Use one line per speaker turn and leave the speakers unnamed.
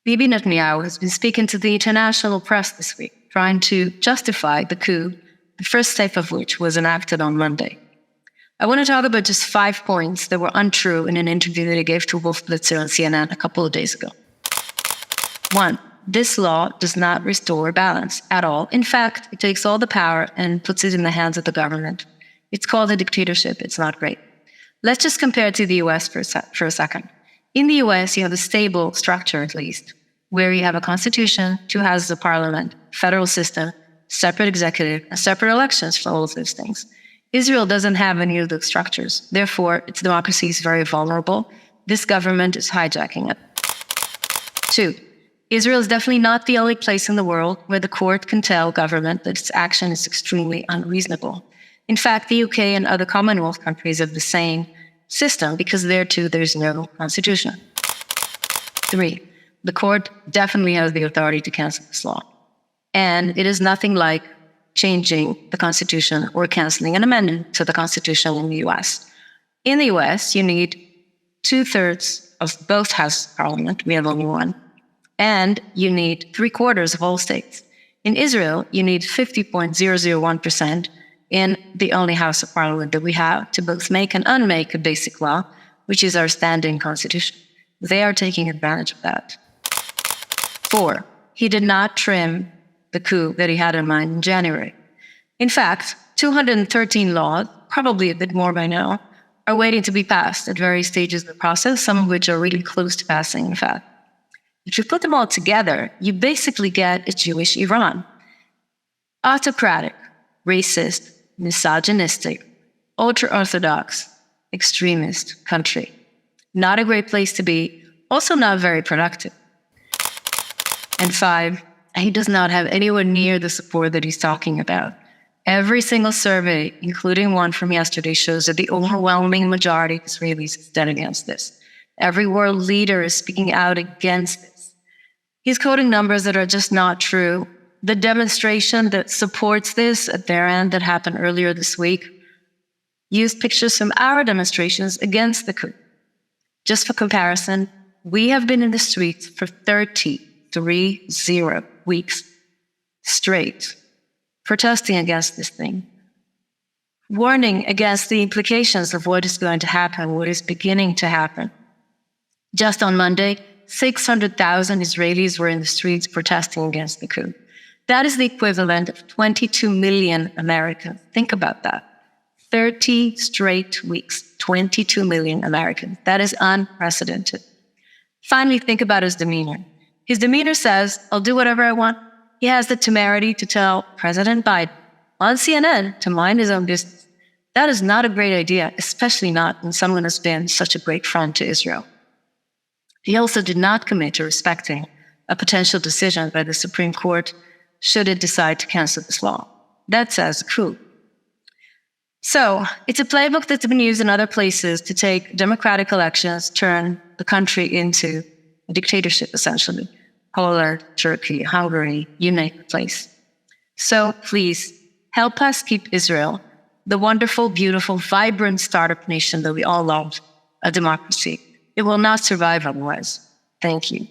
Bibi Netanyahu has been speaking to the international press this week, trying to justify the coup, the first step of which was enacted on Monday. I want to talk about just 5 points that were untrue in an interview that he gave to Wolf Blitzer on CNN a couple of days ago. 1. This law does not restore balance at all. In fact, it takes all the power and puts it in the hands of the government. It's called a dictatorship. It's not great. Let's just compare it to the US for a second. In the US, you have a stable structure, at least, where you have a constitution, 2 houses of parliament, federal system, separate executive, and separate elections for all of those things. Israel doesn't have any of those structures. Therefore, its democracy is very vulnerable. This government is hijacking it. 2. Israel is definitely not the only place in the world where the court can tell government that its action is extremely unreasonable. In fact, the UK and other Commonwealth countries have the same system because there too there's no constitution. 3. The court definitely has the authority to cancel this law. And it is nothing like changing the Constitution or canceling an amendment to the Constitution in the US. In the US, you need 2/3 of both houses of parliament. We have only one. And you need 3/4 of all states. In Israel, you need 50.001% in the only house of parliament that we have to both make and unmake a basic law, which is our standing constitution. They are taking advantage of that. 4. He did not trim the coup that he had in mind in January. In fact, 213 laws, probably a bit more by now, are waiting to be passed at various stages of the process, some of which are really close to passing, in fact. If you put them all together, you basically get a Jewish Iran. Autocratic, racist, misogynistic, ultra-Orthodox, extremist country. Not a great place to be, also not very productive. And 5, he does not have anywhere near the support that he's talking about. Every single survey, including one from yesterday, shows that the overwhelming majority of Israelis is dead against this. Every world leader is speaking out against this. He's quoting numbers that are just not true. The demonstration that supports this at their end that happened earlier this week used pictures from our demonstrations against the coup. Just for comparison, we have been in the streets for 30 weeks straight, protesting against this thing, warning against the implications of what is going to happen, what is beginning to happen. Just on Monday, 600,000 Israelis were in the streets protesting against the coup. That is the equivalent of 22 million Americans. Think about that. 30 straight weeks, 22 million Americans. That is unprecedented. Finally, think about his demeanor. His demeanor says, I'll do whatever I want. He has the temerity to tell President Biden on CNN to mind his own business. That is not a great idea, especially not when someone has been such a great friend to Israel. He also did not commit to respecting a potential decision by the Supreme Court should it decide to cancel this law. That says coup. So it's a playbook that's been used in other places to take democratic elections, turn the country into a dictatorship, essentially. Poland, Turkey, Hungary, you name the place. So please help us keep Israel, the wonderful, beautiful, vibrant startup nation that we all love, a democracy. It will not survive otherwise. Thank you.